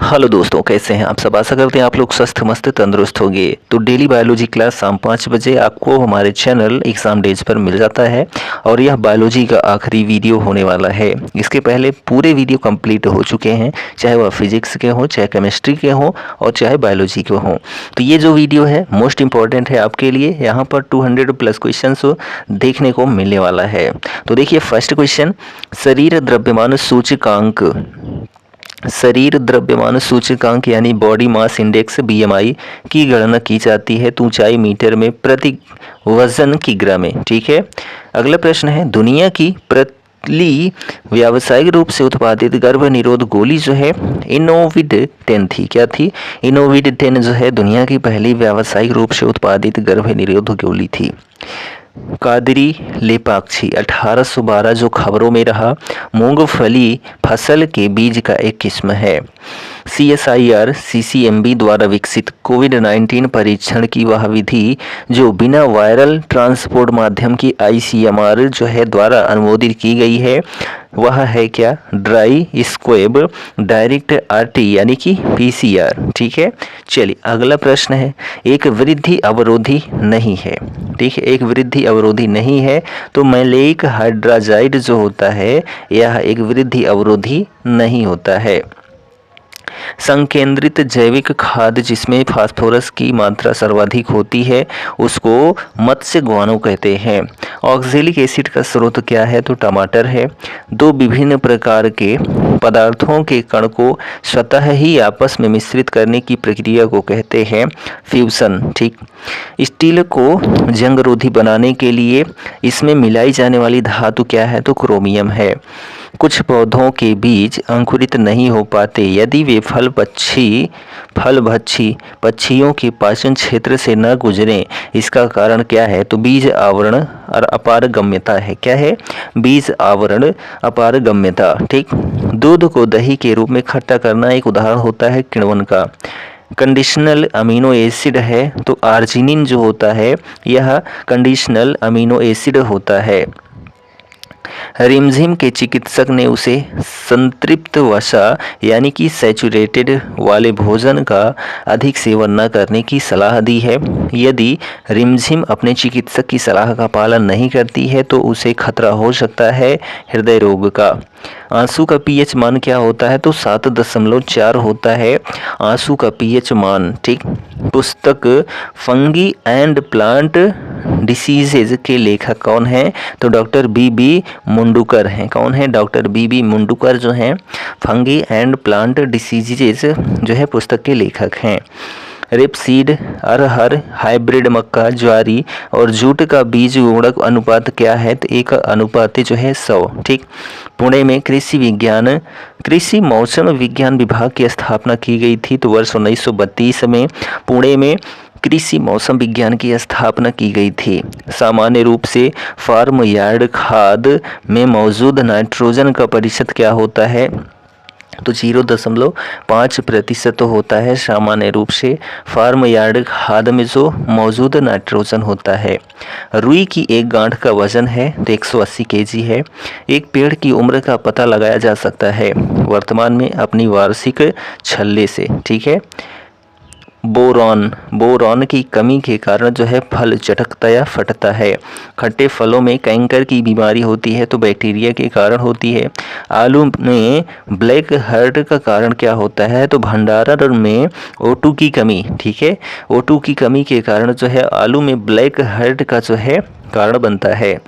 Hello दोस्तों, कैसे हैं आप सब। आशा करते हैं आप लोग स्वस्थ मस्त तंदुरुस्त होंगे। तो डेली बायोलॉजी क्लास शाम 5 बजे आपको हमारे चैनल एग्जाम डेज पर मिल जाता है और यह बायोलॉजी का आखिरी वीडियो होने वाला है। इसके पहले पूरे वीडियो कंप्लीट हो चुके हैं, चाहे वह फिजिक्स के हों, चाहे केमिस्ट्री के हों और चाहे बायोलॉजी के हों। तो ये जो वीडियो है मोस्ट इंपॉर्टेंट है आपके लिए। यहाँ पर 200 प्लस क्वेश्चन देखने को मिलने वाला है। तो देखिए फर्स्ट क्वेश्चन, शरीर द्रव्यमान सूचकांक यानी बॉडी मास इंडेक्स बीएमआई की गणना की जाती है तो ऊंचाई मीटर में प्रति वजन किग्रा में। ठीक है। अगला प्रश्न है, दुनिया की पहली व्यावसायिक रूप से उत्पादित गर्भ निरोध गोली जो है इनोविड 10 थी। क्या थी? इनोविड 10 जो है दुनिया की पहली व्यावसायिक रूप से उत्पादित गर्भ निरोध गोली थी। कादरी लेपाक्षी 1812 जो खबरों में रहा, मूंगफली फसल के बीज का एक किस्म है। CSIR CCMB द्वारा विकसित कोविड-19 परीक्षण की वह विधि जो बिना वायरल ट्रांसपोर्ट माध्यम की ICMR जो है द्वारा अनुमोदित की गई है वह है क्या? ड्राई स्क्वेब डायरेक्ट RT यानी कि PCR। ठीक है। चलिए अगला प्रश्न है, एक वृद्धि अवरोधी नहीं है। ठीक है, एक वृद्धि अवरोधी नहीं है तो मैलेइक हाइड्राजाइड जो होता है यह एक वृद्धि अवरोधी नहीं होता है। संकेंद्रित जैविक खाद जिसमें फास्फोरस की मात्रा सर्वाधिक होती है उसको मत्स्य गुआनो कहते हैं। ऑक्जेलिक एसिड का स्रोत क्या है? तो टमाटर है। दो विभिन्न प्रकार के पदार्थों के कण को स्वतः ही आपस में मिश्रित करने की प्रक्रिया को कहते हैं फ्यूजन। ठीक। स्टील को जंगरोधी बनाने के लिए इसमें मिलाई जाने वाली धातु क्या है? तो क्रोमियम है। कुछ पौधों के बीज अंकुरित नहीं हो पाते यदि वे फलभक्षी पक्षियों के पाचन क्षेत्र से न गुजरें। इसका कारण क्या है? तो बीज आवरण और अपारगम्यता है। क्या है? बीज आवरण अपारगम्यता। ठीक। दूध को दही के रूप में खट्टा करना एक उदाहरण होता है किण्वन का। कंडीशनल अमीनो एसिड है तो आर्जिनिन जो होता है यह कंडीशनल अमीनो एसिड होता है। रिमझिम के चिकित्सक ने उसे संतृप्त वसा यानी कि सैचुरेटेड वाले भोजन का अधिक सेवन न करने की सलाह दी है। यदि रिमझिम अपने चिकित्सक की सलाह का पालन नहीं करती है तो उसे खतरा हो सकता है हृदय रोग का। आंसू का पीएच मान क्या होता है? तो 7.4 होता है आंसू का पीएच मान। ठीक। पुस्तक फंगी एंड प्लांट डिसीजेज के लेखक कौन है? तो डॉक्टर BB मुंडूकर हैं। कौन है? डॉक्टर BB मुंडूकर जो हैं फंगी एंड प्लांट डिसीजेज जो है पुस्तक के लेखक हैं। रेपसीड, अरहर, हाइब्रिड मक्का, ज्वारी और जूट का बीज गुणक अनुपात क्या है? तो 1 जो है 100। ठीक। पुणे में कृषि मौसम विज्ञान विभाग की स्थापना की गई थी तो वर्ष 1932 में पुणे में कृषि मौसम विज्ञान की स्थापना की गई थी। सामान्य रूप से फार्म यार्ड खाद में मौजूद नाइट्रोजन का प्रतिशत क्या होता है? तो 0.5% होता है सामान्य रूप से फार्म यार्ड खाद में जो मौजूद नाइट्रोजन होता है। रुई की एक गांठ का वजन है तो 180 kg है। एक पेड़ की उम्र का पता लगाया जा सकता है वर्तमान में अपनी वार्षिक छल्ले से। ठीक है। बोरॉन की कमी के कारण जो है फल चटकता या फटता है। खट्टे फलों में कैंकर की बीमारी होती है तो बैक्टीरिया के कारण होती है। आलू में ब्लैक हार्ट का कारण क्या होता है? तो भंडारण में O2 की कमी। ठीक है। O2 की कमी के कारण जो है आलू में ब्लैक हार्ट का जो है कारण बनता है।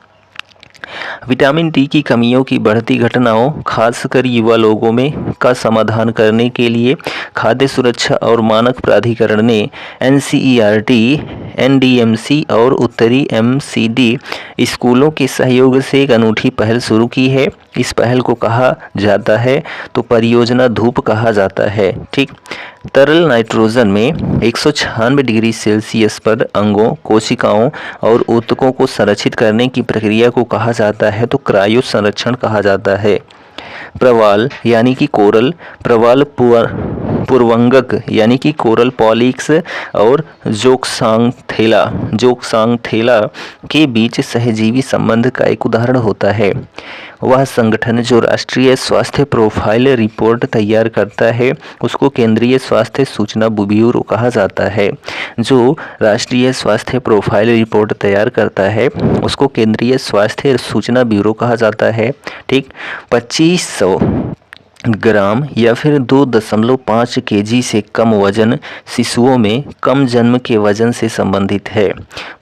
विटामिन D की कमियों की बढ़ती घटनाओं खासकर युवा लोगों में का समाधान करने के लिए खाद्य सुरक्षा और मानक प्राधिकरण ने NCERT, NDMC और उत्तरी MCD स्कूलों के सहयोग से एक अनूठी पहल शुरू की है। इस पहल को कहा जाता है तो परियोजना धूप कहा जाता है। ठीक। तरल नाइट्रोजन में 196 डिग्री सेल्सियस पर अंगों, कोशिकाओं और ऊतकों को संरक्षित करने की प्रक्रिया को कहा जाता है तो क्रायो संरक्षण कहा जाता है। प्रवाल यानी कि कोरल प्रवाल पूर्वंगक यानी कि कोरल पॉलिक्स और जोक्सांथेला के बीच सहजीवी संबंध का एक उदाहरण होता है। वह संगठन जो राष्ट्रीय स्वास्थ्य प्रोफाइल रिपोर्ट तैयार करता है उसको केंद्रीय स्वास्थ्य सूचना ब्यूरो कहा जाता है। जो राष्ट्रीय स्वास्थ्य प्रोफाइल रिपोर्ट तैयार करता है उसको केंद्रीय स्वास्थ्य सूचना ब्यूरो कहा जाता है। ठीक, 2500 ग्राम या फिर 2.5 केजी से कम वजन शिशुओं में कम जन्म के वजन से संबंधित है।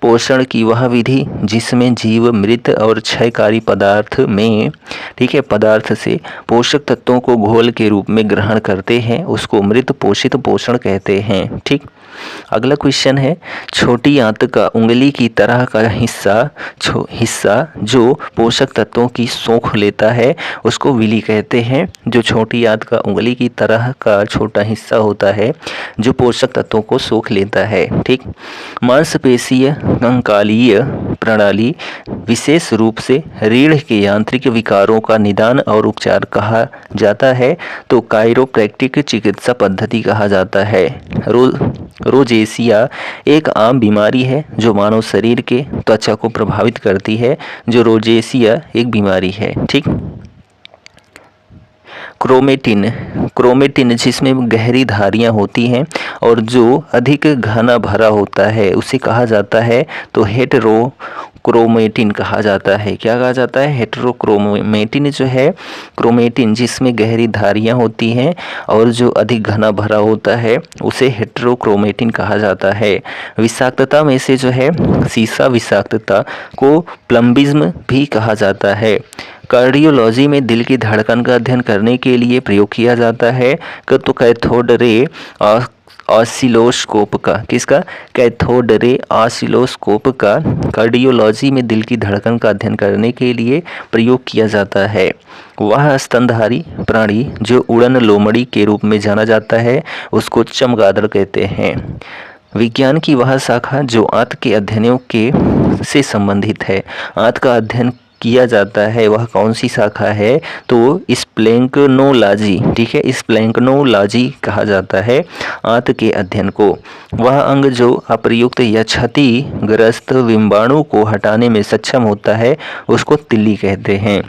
पोषण की वह विधि जिसमें जीव मृत और क्षयकारी पदार्थ में पदार्थ से पोषक तत्वों को घोल के रूप में ग्रहण करते हैं उसको मृत पोषित पोषण कहते हैं। ठीक, अगला क्वेश्चन है, छोटी आंत का उंगली की तरह का हिस्सा जो पोषक तत्वों की सोख लेता है उसको विली कहते हैं। जो छोटी आंत का उंगली की तरह का छोटा हिस्सा होता है जो पोषक तत्वों को सोख लेता है। ठीक, मांसपेशीय कंकालीय प्रणाली विशेष रूप से रीढ़ के यांत्रिक विकारों का निदान और उपचार कहा जाता है तो कायरोप्रैक्टिक चिकित्सा पद्धति कहा जाता है। रोजेसिया एक आम बीमारी है जो मानव शरीर के त्वचा को प्रभावित करती है। जो रोजेसिया एक बीमारी है। ठीक, क्रोमेटिन जिसमें गहरी धारियां होती हैं और जो अधिक घना भरा होता है उसे कहा जाता है तो हेटेरोक्रोमेटिन कहा जाता है। क्या कहा जाता है? हेटेरोक्रोमेटिन जो है, क्रोमेटिन जिसमें गहरी धारियां होती हैं और जो अधिक घना भरा होता है उसे हेटेरोक्रोमेटिन कहा जाता है। विषाक्तता में से जो है सीसा विषाक्तता को प्लम्बिज्म भी कहा जाता है। कार्डियोलॉजी में दिल की धड़कन का अध्ययन करने के लिए प्रयोग किया जाता है तो कैथोड रे ऑसिलोस्कोप का कैथोड रे ऑसिलोस्कोप का कार्डियोलॉजी में दिल की धड़कन का अध्ययन करने के लिए प्रयोग किया जाता है। वह स्तनधारी प्राणी जो उड़न लोमड़ी के रूप में जाना जाता है उसको चमगादड़ कहते हैं। विज्ञान की वह शाखा जो आंत के अध्ययनों से संबंधित है, आंत का अध्ययन किया जाता है, वह कौन सी शाखा है? तो स्प्लैंक्नोलॉजी। ठीक है, स्प्लैंक्नोलॉजी कहा जाता है आंत के अध्ययन को। वह अंग जो अप्रयुक्त या क्षतिग्रस्त विंबाणु को हटाने में सक्षम होता है उसको तिल्ली कहते हैं।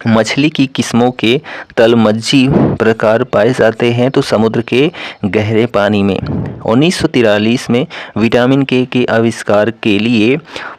मछली की किस्मों के तलमज्जी प्रकार पाए जाते हैं तो समुद्र के गहरे पानी में। 1943 में विटामिन के आविष्कार के लिए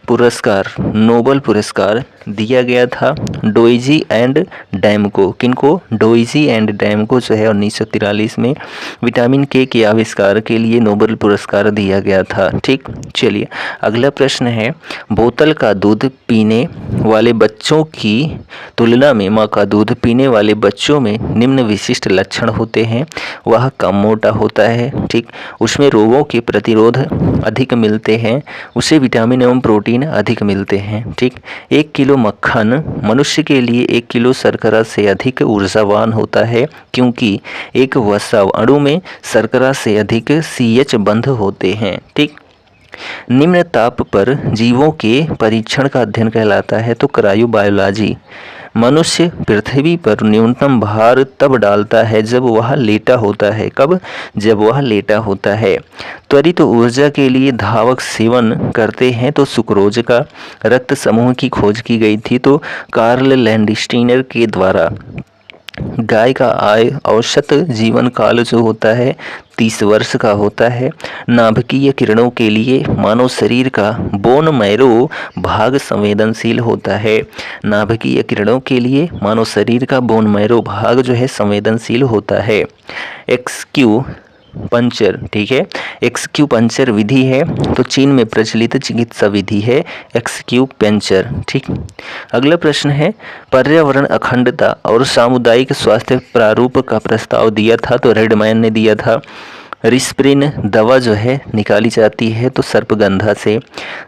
नोबेल पुरस्कार दिया गया था डोइजी एंड डैम को। किनको? डोइजी एंड डैम को जो है 1943 में विटामिन के आविष्कार के लिए नोबेल पुरस्कार दिया गया था। ठीक, चलिए अगला प्रश्न है, बोतल का दूध पीने वाले बच्चों की तुलना में माँ का दूध पीने वाले बच्चों में निम्न विशिष्ट लक्षण होते हैं। वह कम मोटा होता है। ठीक, उसमें रोगों के प्रतिरोध अधिक मिलते हैं, उसे विटामिन एवं प्रोटीन अधिक मिलते हैं। ठीक, 1 किलो मक्खन मनुष्य के लिए 1 किलो शर्करा से अधिक ऊर्जावान होता है क्योंकि एक वसा अणु में शर्करा से अधिक CH बंध होते हैं। ठीक, निम्न ताप पर जीवों के परीक्षण का अध्ययन कहलाता है तो क्रायोबायोलॉजी। मनुष्य पृथ्वी पर न्यूनतम भार तब डालता है जब वह लेटा होता है। कब? जब वह लेटा होता है। त्वरित ऊर्जा के लिए धावक सेवन करते हैं तो सुक्रोज का रक्त समूह की खोज की गई थी तो कार्ल लैंडस्टीनर के द्वारा। गाय का औसत जीवन काल जो होता है 30 वर्ष का होता है। नाभिकीय किरणों के लिए मानव शरीर का बोन मैरो भाग संवेदनशील होता है। नाभिकीय किरणों के लिए मानव शरीर का बोन मैरो भाग जो है संवेदनशील होता है। एक्सक्यू पंचर। ठीक है, एक्सक्यू पंचर विधि है तो चीन में प्रचलित चिकित्सा विधि है एक्सक्यू पंचर। ठीक, अगला प्रश्न है, पर्यावरण अखंडता और सामुदायिक स्वास्थ्य प्रारूप का प्रस्ताव दिया था तो रेडमैन ने दिया था। रिस्प्रिन दवा जो है निकाली जाती है तो सर्पगंधा से।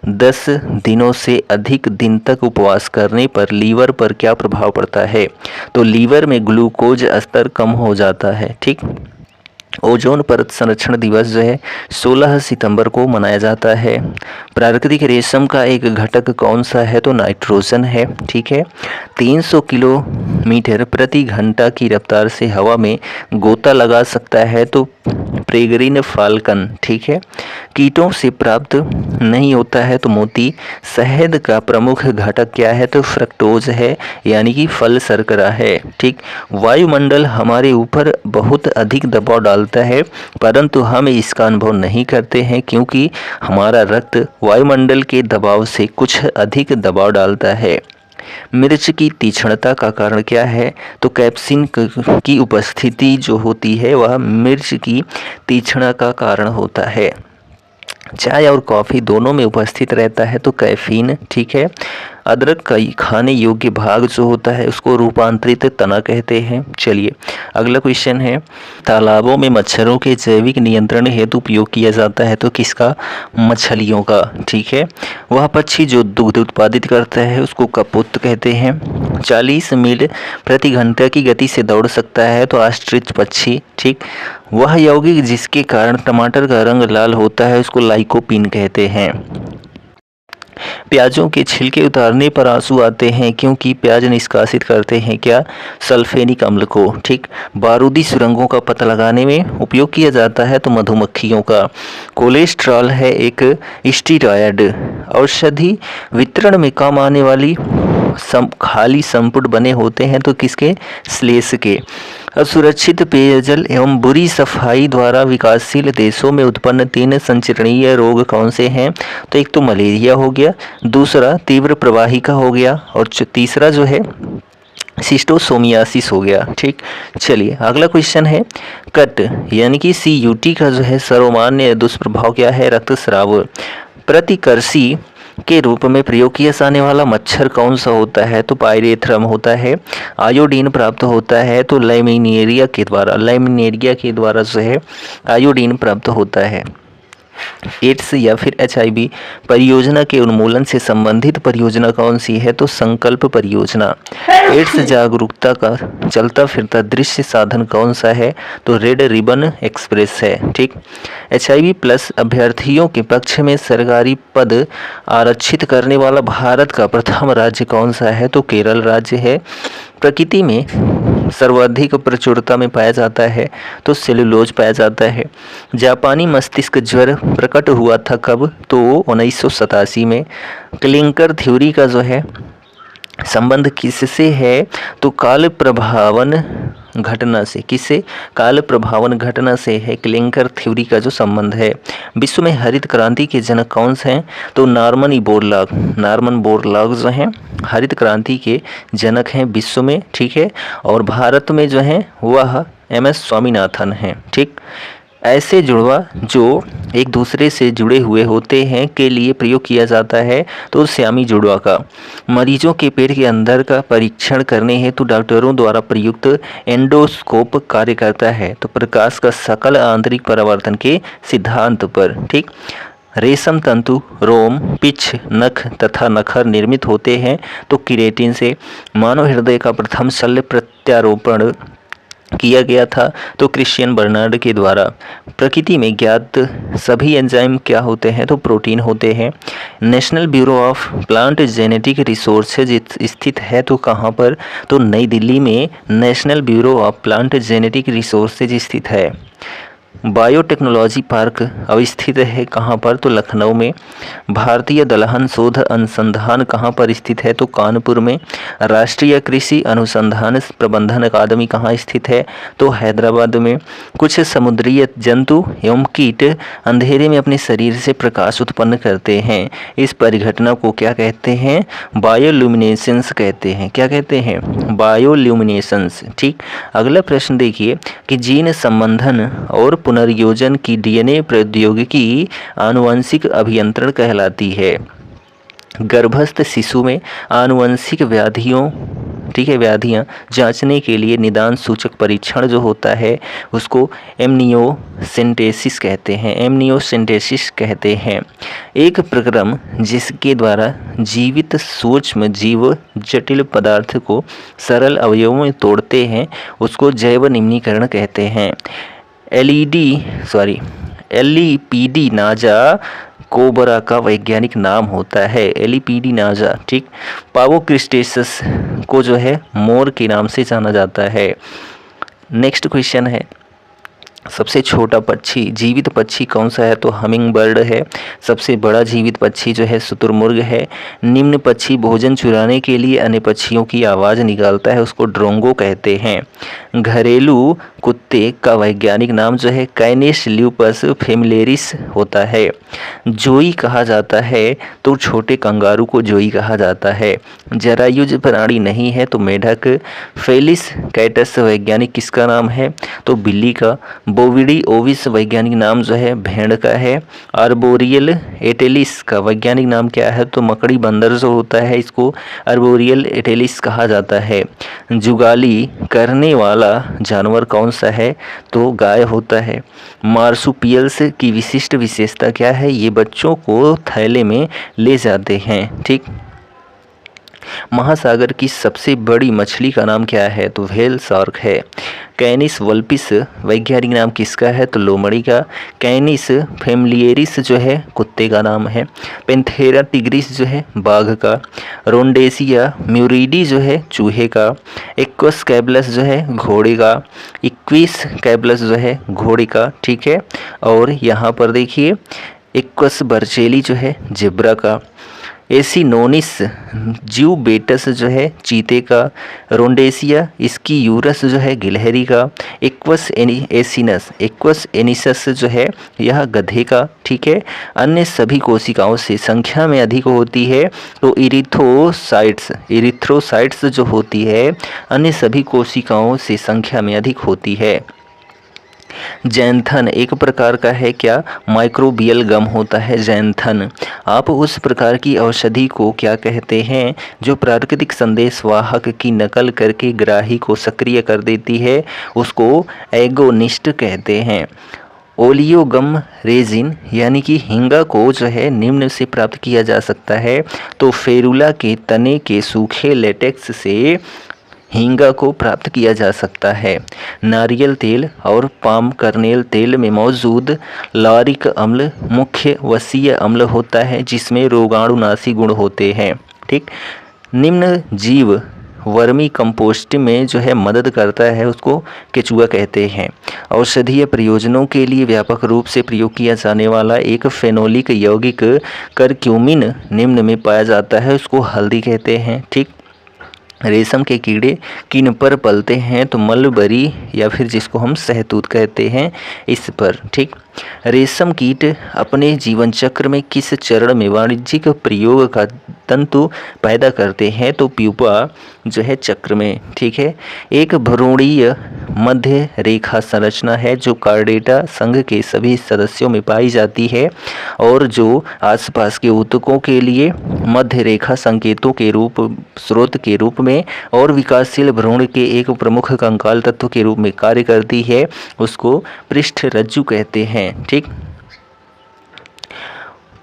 10 दिनों से अधिक दिन तक उपवास करने पर लीवर पर क्या प्रभाव पड़ता है? तो लीवर में ग्लूकोज स्तर कम हो जाता है। ठीक, ओजोन परत संरक्षण दिवस जो है 16 सितंबर को मनाया जाता है। प्राकृतिक रेशम का एक घटक कौन सा है? तो नाइट्रोजन है। ठीक है। 300 किलोमीटर प्रति घंटा की रफ्तार से हवा में गोता लगा सकता है तो पेरेग्रिन फाल्कन। ठीक है। कीटों से प्राप्त नहीं होता है तो मोती। शहद का प्रमुख घटक क्या है? तो फ्रक्टोज है, यानी कि फल शर्करा है। ठीक। वायुमंडल हमारे ऊपर बहुत अधिक दबाव डालता है, परंतु हम इसका अनुभव नहीं करते हैं क्योंकि हमारा रक्त वायुमंडल के दबाव से कुछ अधिक दबाव डालता है। मिर्च की तीक्ष्णता का कारण क्या है? तो कैप्सिन की उपस्थिति जो होती है वह मिर्च की तीक्ष्णता का कारण होता है। चाय और कॉफ़ी दोनों में उपस्थित रहता है तो कैफीन। ठीक है। अदरक का खाने योग्य भाग जो होता है उसको रूपांतरित तना कहते हैं। चलिए अगला क्वेश्चन है, तालाबों में मच्छरों के जैविक नियंत्रण हेतु उपयोग किया जाता है तो किसका? मछलियों का। ठीक है। वह पक्षी जो दुग्ध उत्पादित करता है उसको कपोत कहते हैं। 40 मील प्रति घंटा की गति से दौड़ सकता है तो ऑस्ट्रिच पक्षी। ठीक। वह यौगिक जिसके कारण टमाटर का रंग लाल होता है उसको लाइकोपीन कहते हैं। प्याजों के छिलके उतारने पर आंसू आते हैं क्योंकि प्याज निष्कासित करते हैं क्या? सल्फेनिक अम्ल को। ठीक। बारूदी सुरंगों का पता लगाने में उपयोग किया जाता है तो मधुमक्खियों का। कोलेस्ट्रॉल है एक स्टीरॉयड। औषधि वितरण में काम आने वाली खाली संपुट बने होते हैं तो किसके? श्लेष के। असुरक्षित पेयजल एवं बुरी सफाई द्वारा विकासशील देशों में उत्पन्न 3 संचरणीय रोग कौन से हैं? तो एक तो मलेरिया हो गया, दूसरा तीव्र प्रवाहिका हो गया और तीसरा जो है सिस्टोसोमियासिस हो गया। ठीक। चलिए अगला क्वेश्चन है, कट यानी कि CUT का जो है सर्वमान्य दुष्प्रभाव क्या है? रक्तस्राव। प्रतिकर्षी के रूप में प्रयोग किया जाने वाला मच्छर कौन सा होता है? तो पायरेथ्रम होता है। आयोडीन प्राप्त होता है तो लैमिनेरिया के द्वारा जो है आयोडीन प्राप्त होता है। एड्स या फिर HIV परियोजना के उन्मूलन से संबंधित परियोजना कौन सी है? तो संकल्प परियोजना। एड्स जागरूकता का चलता फिरता दृश्य साधन कौन सा है? तो रेड रिबन एक्सप्रेस है। ठीक। HIV+ अभ्यर्थियों के पक्ष में सरकारी पद आरक्षित करने वाला भारत का प्रथम राज्य कौन सा है? तो केरल राज्य है। प्रकृति में सर्वाधिक प्रचुरता में पाया जाता है तो सेलुलोज पाया जाता है। जापानी मस्तिष्क ज्वर प्रकट हुआ था कब? तो 1987 में। क्लिंकर थ्योरी का जो है संबंध किससे है? तो काल प्रभावन घटना से। किससे? काल प्रभावन घटना से है क्लिंकर थ्योरी का जो संबंध है। विश्व में हरित क्रांति के जनक कौन से हैं? तो नॉर्मन बोरलॉग जो हैं हरित क्रांति के जनक हैं विश्व में। ठीक है। और भारत में जो हैं वह MS स्वामीनाथन हैं। ठीक। ऐसे जुड़वा जो एक दूसरे से जुड़े हुए होते हैं के लिए प्रयोग किया जाता है तो श्यामी जुड़वा का। मरीजों के पेट के अंदर का परीक्षण करने हेतु डॉक्टरों द्वारा प्रयुक्त एंडोस्कोप कार्य करता है तो प्रकाश का सकल आंतरिक परावर्तन के सिद्धांत पर। ठीक। रेशम तंतु, रोम, पिच, नख तथा नखर निर्मित होते हैं तो किरेटिन से। मानव हृदय का प्रथम शल्य प्रत्यारोपण किया गया था तो क्रिश्चियन बर्नार्ड के द्वारा। प्रकृति में ज्ञात सभी एंजाइम क्या होते हैं? तो प्रोटीन होते हैं। National bureau of plant genetic resources स्थित है तो कहाँ पर? तो नई दिल्ली में national bureau of plant genetic resources स्थित है। बायोटेक्नोलॉजी पार्क अवस्थित है कहाँ पर? तो लखनऊ में। भारतीय दलहन शोध अनुसंधान कहाँ पर स्थित है? तो कानपुर में। राष्ट्रीय कृषि अनुसंधान प्रबंधन अकादमी कहाँ स्थित है? तो हैदराबाद में। कुछ समुद्री जंतु एवं कीट अंधेरे में अपने शरीर से प्रकाश उत्पन्न करते हैं, इस परिघटना को क्या कहते हैं? बायोल्यूमिनेसेंस कहते हैं। क्या कहते हैं? बायोल्यूमिनेसेंस। ठीक। अगला प्रश्न देखिए कि जीन संबंधन और पुनर्योजन की DNA प्रौद्योगिकी आनुवंशिक अभियंत्रण कहलाती है। गर्भस्थ शिशु में आनुवंशिक व्याधियां जांचने के लिए निदान सूचक परीक्षण जो होता है उसको एमनियोसेंटेसिस कहते हैं। एक प्रक्रम जिसके द्वारा जीवित सूक्ष्म जीव जटिल पदार्थ को सरल अवयवों में तोड़ते हैं उसको जैव निम्नीकरण कहते हैं। एलिपीडी नाजा कोबरा का वैज्ञानिक नाम होता है, एलिपीडी नाजा। ठीक, पावोक्रिस्टेसस को जो है मोर के नाम से जाना जाता है। नेक्स्ट क्वेश्चन है, सबसे छोटा पक्षी, जीवित पक्षी कौन सा है? तो हमिंग बर्ड है। सबसे बड़ा जीवित पक्षी जो है शुतुरमुर्ग है। निम्न पक्षी भोजन चुराने के लिए अन्य पक्षियों की आवाज़ निकालता है, उसको ड्रोंगो कहते हैं। घरेलू कुत्ते का वैज्ञानिक नाम जो है कैनिस ल्यूपस फेमिलियरिस होता है। जोई कहा जाता है तो छोटे कंगारू को जोई कहा जाता है। जरायुज प्राणी नहीं है तो मेढक। फेलिस कैटस वैज्ञानिक किसका नाम है? तो बिल्ली का। बोविडी ओविस वैज्ञानिक नाम जो है भेड़ का है। आर्बोरियल एटेलिस का वैज्ञानिक नाम क्या है? तो मकड़ी बंदर जो होता है इसको आर्बोरियल एटेलिस कहा जाता है। जुगाली करने वाला जानवर कौन सा है? तो गाय होता है। मार्सुपियल्स की विशिष्ट विशेषता क्या है? ये बच्चों को थैले में ले जाते हैं। ठीक, महासागर की सबसे बड़ी मछली का नाम क्या है? तो व्हेल शार्क है। कैनिस वल्पिस वैज्ञानिक नाम किसका है? तो लोमड़ी का। कैनिस फेमिलियरिस जो है कुत्ते का नाम है। पेंथेरा टिग्रिस जो है बाघ का। रोंडेसिया म्यूरिडी जो है चूहे का। इक्वस कैबलस जो है घोड़े का। इक्विस कैबलस जो है घोड़े का। ठीक है, और यहाँ पर देखिए इक्वस बर्चेली जो है जेब्रा का। एसिनोनिस ज्यूबेटस जो है चीते का। रोंडेसिया इसकी यूरस जो है गिलहरी का। इक्वस एनिसस जो है यह गधे का। ठीक है, अन्य सभी कोशिकाओं से संख्या में अधिक होती है तो इरिथ्रोसाइट्स जो होती है अन्य सभी कोशिकाओं से संख्या में अधिक होती है। जैंथन एक प्रकार का है क्या? माइक्रोबियल गम होता है जैंथन। आप उस प्रकार की औषधि को क्या कहते हैं जो प्राकृतिक संदेश वाहक की नकल करके ग्राही को सक्रिय कर देती है? उसको एगोनिस्ट कहते हैं। ओलियोगम रेजिन यानी कि हिंगा को जो है निम्न से प्राप्त किया जा सकता है। तो फेरुला के तने के सूखे लेटेक्स से हींगा को प्राप्त किया जा सकता है। नारियल तेल और पाम कर्नेल तेल में मौजूद लॉरिक अम्ल मुख्य वसीय अम्ल होता है जिसमें रोगाणुनाशी गुण होते हैं। ठीक, निम्न जीव वर्मी कंपोस्ट में जो है मदद करता है, उसको केचुआ कहते हैं। औषधीय प्रयोजनों के लिए व्यापक रूप से प्रयोग किया जाने वाला एक फेनोलिक यौगिक करक्यूमिन निम्न में पाया जाता है, उसको हल्दी कहते हैं। ठीक, रेशम के कीड़े किन पर पलते हैं? तो मलबरी या फिर जिसको हम सहतूत कहते हैं इस पर। ठीक, रेशम कीट अपने जीवन चक्र में किस चरण में वाणिज्यिक प्रयोग का तंतु पैदा करते हैं? तो प्यूपा जो है चक्र में। ठीक है, एक भ्रूणीय मध्य रेखा संरचना है जो कार्डेटा संघ के सभी सदस्यों में पाई जाती है और जो आसपास के ऊतकों के लिए मध्य रेखा संकेतों के स्रोत के रूप में और विकासशील भ्रूण के एक प्रमुख कंकाल तत्व के रूप में कार्य करती है, उसको पृष्ठ रज्जु कहते हैं। ठीक,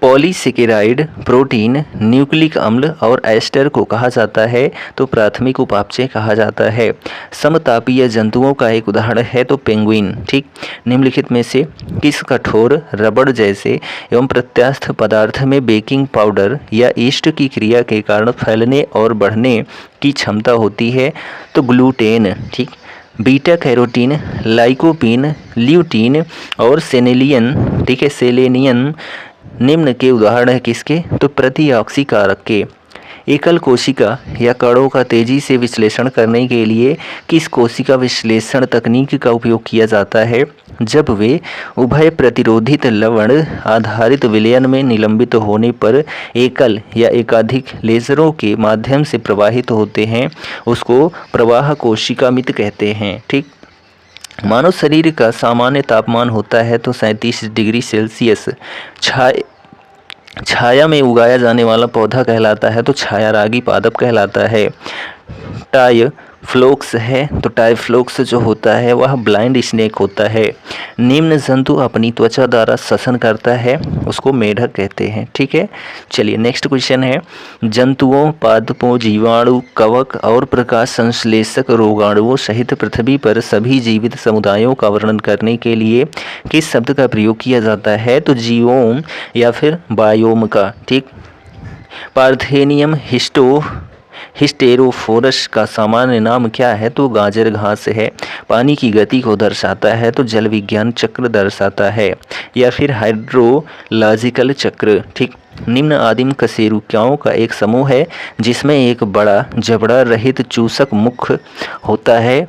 पॉलीसेकेराइड प्रोटीन न्यूक्लिक अम्ल और एस्टर को कहा जाता है तो प्राथमिक उपापचय कहा जाता है। समतापीय जंतुओं का एक उदाहरण है तो पेंगुइन। ठीक, निम्नलिखित में से किस कठोर रबड़ जैसे एवं प्रत्यास्थ पदार्थ में बेकिंग पाउडर या ईस्ट की क्रिया के कारण फैलने और बढ़ने की क्षमता होती है? तो ग्लूटेन। ठीक, बीटा कैरोटीन, लाइकोपीन, ल्यूटीन और सेनेलियन। ठीक है, सेलेनियन निम्न के उदाहरण है किसके? तो प्रतिऑक्सी कारक के। एकल कोशिका या कणों का तेजी से विश्लेषण करने के लिए किस कोशिका विश्लेषण तकनीक का उपयोग किया जाता है? जब वे उभय प्रतिरोधित लवण आधारित विलयन में निलंबित होने पर एकल या एकाधिक लेजरों के माध्यम से प्रवाहित होते हैं, उसको प्रवाह कोशिका मित कहते हैं। ठीक, मानव शरीर का सामान्य तापमान होता है तो 37 डिग्री सेल्सियस। छाया में उगाया जाने वाला पौधा कहलाता है तो छायारागी पादप कहलाता है। टाई फ्लोक्स है, तो टाइफ्लोक्स जो होता है वह ब्लाइंड स्नेक होता है। निम्न जंतु अपनी त्वचा द्वारा श्वसन करता है, उसको मेढक कहते हैं। ठीक है, चलिए नेक्स्ट क्वेश्चन है, जंतुओं, पादपों, जीवाणु, कवक और प्रकाश संश्लेषक रोगाणुओं सहित पृथ्वी पर सभी जीवित समुदायों का वर्णन करने के लिए किस शब्द का प्रयोग किया जाता है? तो जीवोम या फिर बायोम का। ठीक, पार्थेनियम हिस्टेरोफोरस का सामान्य नाम क्या है? तो गाजर घास है। पानी की गति को दर्शाता है, तो जल विज्ञान चक्र दर्शाता है, या फिर हाइड्रोलॉजिकल चक्र। ठीक, निम्न आदिम कशेरुकियों का एक समूह है जिसमें एक बड़ा जबड़ा रहित चूसक मुख होता है,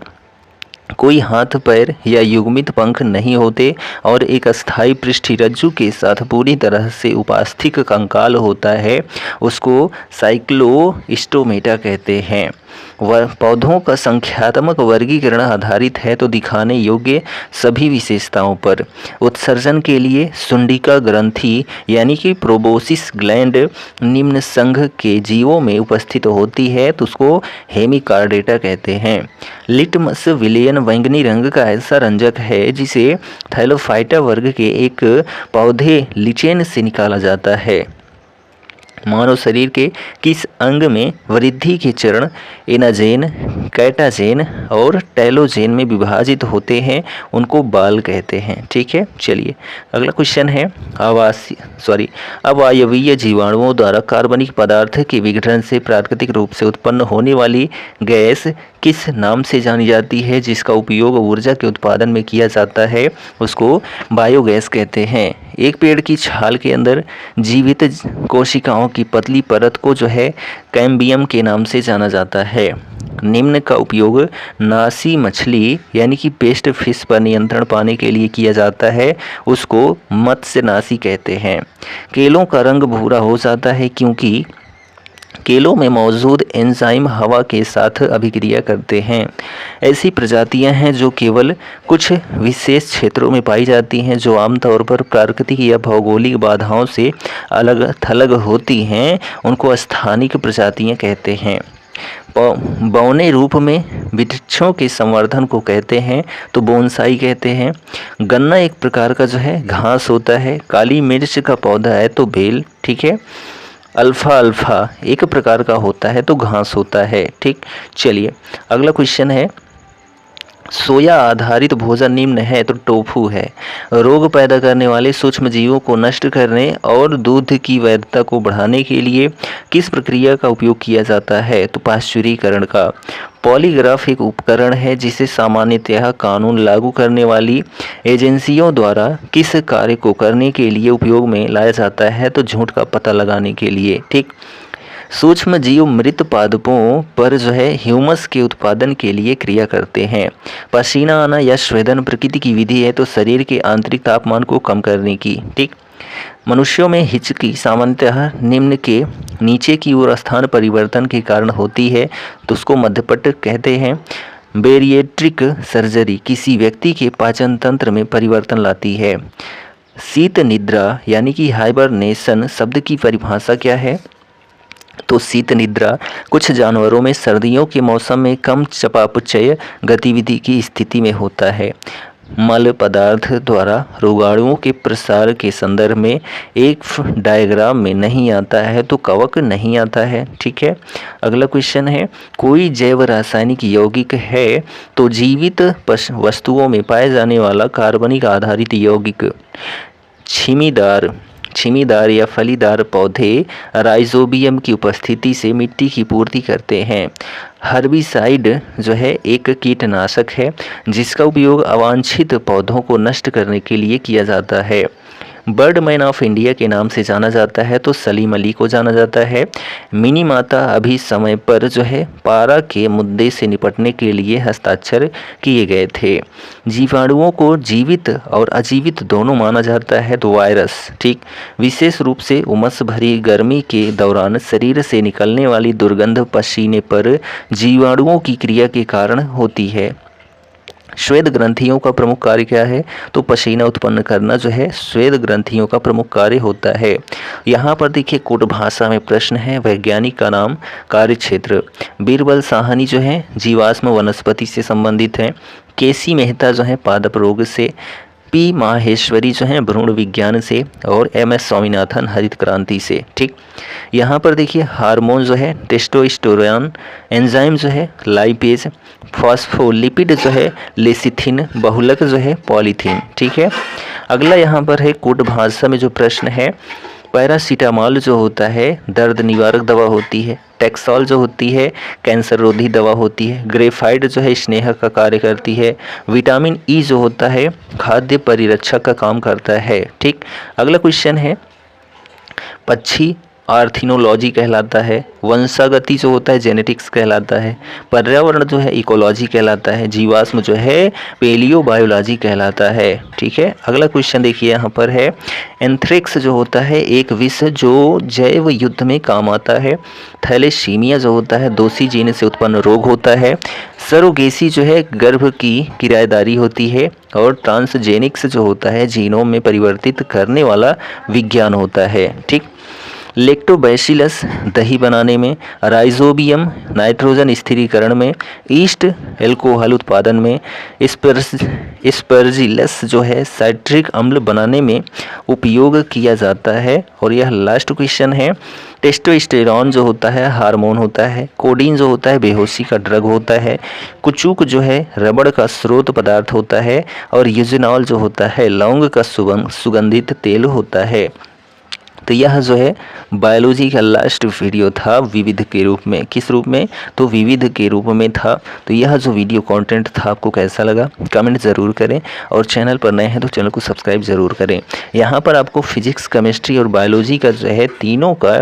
कोई हाथ पैर या युग्मित पंख नहीं होते और एक अस्थायी पृष्ठरज्जु के साथ पूरी तरह से उपास्थिक कंकाल होता है, उसको साइक्लोस्टोमेटा कहते हैं। वह पौधों का संख्यात्मक वर्गीकरण आधारित है, तो दिखाने योग्य सभी विशेषताओं पर। उत्सर्जन के लिए सुंडिका ग्रंथि यानी कि प्रोबोसिस ग्लैंड निम्न संघ के जीवों में उपस्थित होती है, तो उसको हेमिकार्डेटा कहते हैं। लिटमस विलयन बैंगनी रंग का ऐसा रंजक है जिसे थैलोफाइटा वर्ग के एक पौधे लिचेन से निकाला जाता है। मानव शरीर के किस अंग में वृद्धि के चरण एनाजेन, कैटाजेन और टेलोजेन में विभाजित होते हैं, उनको बाल कहते हैं। ठीक है, चलिए अगला क्वेश्चन है, अवायवीय जीवाणुओं द्वारा कार्बनिक पदार्थ के विघटन से प्राकृतिक रूप से उत्पन्न होने वाली गैस किस नाम से जानी जाती है, जिसका उपयोग ऊर्जा के उत्पादन में किया जाता है? उसको बायोगैस कहते हैं। एक पेड़ की छाल के अंदर जीवित कोशिकाओं की पतली परत को जो है कैम्बियम के नाम से जाना जाता है। निम्न का उपयोग नासी मछली यानी कि पेस्ट फिश पर नियंत्रण पाने के लिए किया जाता है, उसको मत्स्यनाशी कहते हैं। केलों का रंग भूरा हो जाता है क्योंकि केलों में मौजूद एंजाइम हवा के साथ अभिक्रिया करते हैं। ऐसी प्रजातियां हैं जो केवल कुछ विशेष क्षेत्रों में पाई जाती हैं, जो आमतौर पर प्राकृतिक या भौगोलिक बाधाओं से अलग थलग होती हैं, उनको स्थानिक प्रजातियां कहते हैं। बौने रूप में वृक्षों के संवर्धन को कहते हैं, तो बोनसाई कहते हैं। गन्ना एक प्रकार का जो है घास होता है। काली मिर्च का पौधा है तो बेल। ठीक है, अल्फा एक प्रकार का होता है तो घास होता है। ठीक, चलिए अगला क्वेश्चन है, सोया आधारित भोजन निम्न है, तो टोफू है। रोग पैदा करने वाले सूक्ष्म जीवों को नष्ट करने और दूध की वैधता को बढ़ाने के लिए किस प्रक्रिया का उपयोग किया जाता है? तो पाश्चुरीकरण का। पॉलीग्राफ एक उपकरण है जिसे सामान्यतः कानून लागू करने वाली एजेंसियों द्वारा किस कार्य को करने के लिए उपयोग में लाया जाता है? तो झूठ का पता लगाने के लिए। ठीक, सूक्ष्म जीव मृत पादपों पर जो है ह्यूमस के उत्पादन के लिए क्रिया करते हैं। पसीना आना या स्वेदन प्रकृति की विधि है, तो शरीर के आंतरिक तापमान को कम करने की। ठीक, मनुष्यों में हिचकी सामान्यतः निम्न के नीचे की ओर स्थान परिवर्तन के कारण होती है, तो उसको मध्यपट कहते हैं। बेरिएट्रिक सर्जरी किसी व्यक्ति के पाचन तंत्र में परिवर्तन लाती है। शीत निद्रा यानी कि हाइबरनेशन शब्द की परिभाषा क्या है? तो शीत निद्रा कुछ जानवरों में सर्दियों के मौसम में कम चयापचय गतिविधि की स्थिति में होता है। मल पदार्थ द्वारा रोगाणुओं के प्रसार के संदर्भ में एक डायग्राम में नहीं आता है, तो कवक नहीं आता है। ठीक है, अगला क्वेश्चन है, कोई जैव रासायनिक यौगिक है, तो जीवित वस्तुओं में पाए जाने वाला कार्बनिक आधारित यौगिक। छिमीदार या फलीदार पौधे राइजोबियम की उपस्थिति से मिट्टी की पूर्ति करते हैं। हर्बिसाइड जो है एक कीटनाशक है जिसका उपयोग अवांछित पौधों को नष्ट करने के लिए किया जाता है। बर्डमैन ऑफ इंडिया के नाम से जाना जाता है, तो सलीम अली को जाना जाता है। मिनी माता अभी समय पर जो है पारा के मुद्दे से निपटने के लिए हस्ताक्षर किए गए थे। जीवाणुओं को जीवित और अजीवित दोनों माना जाता है, तो वायरस। ठीक, विशेष रूप से उमस भरी गर्मी के दौरान शरीर से निकलने वाली दुर्गंध पसीने पर जीवाणुओं की क्रिया के कारण होती है। श्वेत ग्रंथियों का प्रमुख कार्य क्या है? तो पसीना उत्पन्न करना जो है श्वेत ग्रंथियों का प्रमुख कार्य होता है। यहाँ पर देखिए कूट भाषा में प्रश्न है, वैज्ञानिक का नाम, कार्य क्षेत्र। बीरबल साहनी जो है जीवाश्म वनस्पति से संबंधित है। केसी मेहता जो है पादप रोग से। पी माहेश्वरी जो है भ्रूण विज्ञान से। और MS स्वामीनाथन हरित क्रांति से। ठीक, यहाँ पर देखिए हार्मोन जो है टेस्टोस्टेरोन, एंजाइम जो है लाइपेज, फॉस्फोलिपिड जो है लेसिथिन, बहुलक जो है पॉलीथीन। ठीक है, अगला यहाँ पर है कूट भाषा में जो प्रश्न है, पैरासीटामॉल जो होता है दर्द निवारक दवा होती है। टेक्सॉल जो होती है कैंसर रोधी दवा होती है। ग्रेफाइड जो है स्नेह का कार्य करती है। विटामिन ई जो होता है खाद्य परिरक्षक का काम करता है। ठीक, अगला क्वेश्चन है, पक्षी आर्थिनोलॉजी कहलाता है। वंशागति जो होता है जेनेटिक्स कहलाता है। पर्यावरण जो है इकोलॉजी कहलाता है। जीवाश्म जो है पेलियोबायोलॉजी कहलाता है। ठीक है, अगला क्वेश्चन देखिए यहाँ पर है, एंथ्रेक्स जो होता है एक विष जो जैव युद्ध में काम आता है। थैलेसीमिया जो होता है दोषी जीन से उत्पन्न रोग होता है। सरोगेसी जो है गर्भ की किराएदारी होती है। और ट्रांसजेनिक्स जो होता है जीनोम में परिवर्तित करने वाला विज्ञान होता है। ठीक, लेक्टोबैसिलस दही बनाने में। राइजोबियम नाइट्रोजन स्थिरीकरण में। ईस्ट एल्कोहल उत्पादन में। स्पर्जिलस जो है साइट्रिक अम्ल बनाने में उपयोग किया जाता है। और यह लास्ट क्वेश्चन है, टेस्टोस्टेरोन जो होता है हार्मोन होता है। कोडीन जो होता है बेहोशी का ड्रग होता है। कुचुक जो है रबड़ का स्रोत पदार्थ होता है। और यूजेनॉल जो होता है लौंग का सुगंधित तेल होता है। तो यह जो है बायोलॉजी का लास्ट वीडियो था विविध के रूप में। किस रूप में? तो विविध के रूप में था। तो यह जो वीडियो कंटेंट था आपको कैसा लगा कमेंट ज़रूर करें। और चैनल पर नए हैं तो चैनल को सब्सक्राइब ज़रूर करें। यहाँ पर आपको फिजिक्स, केमिस्ट्री और बायोलॉजी का जो है तीनों का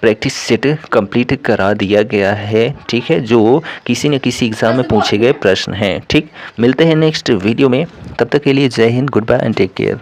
प्रैक्टिस सेट कंप्लीट करा दिया गया है। ठीक है, जो किसी न किसी एग्ज़ाम में पूछे गए प्रश्न हैं। ठीक, मिलते हैं नेक्स्ट वीडियो में, तब तक के लिए जय हिंद, good bye and take care.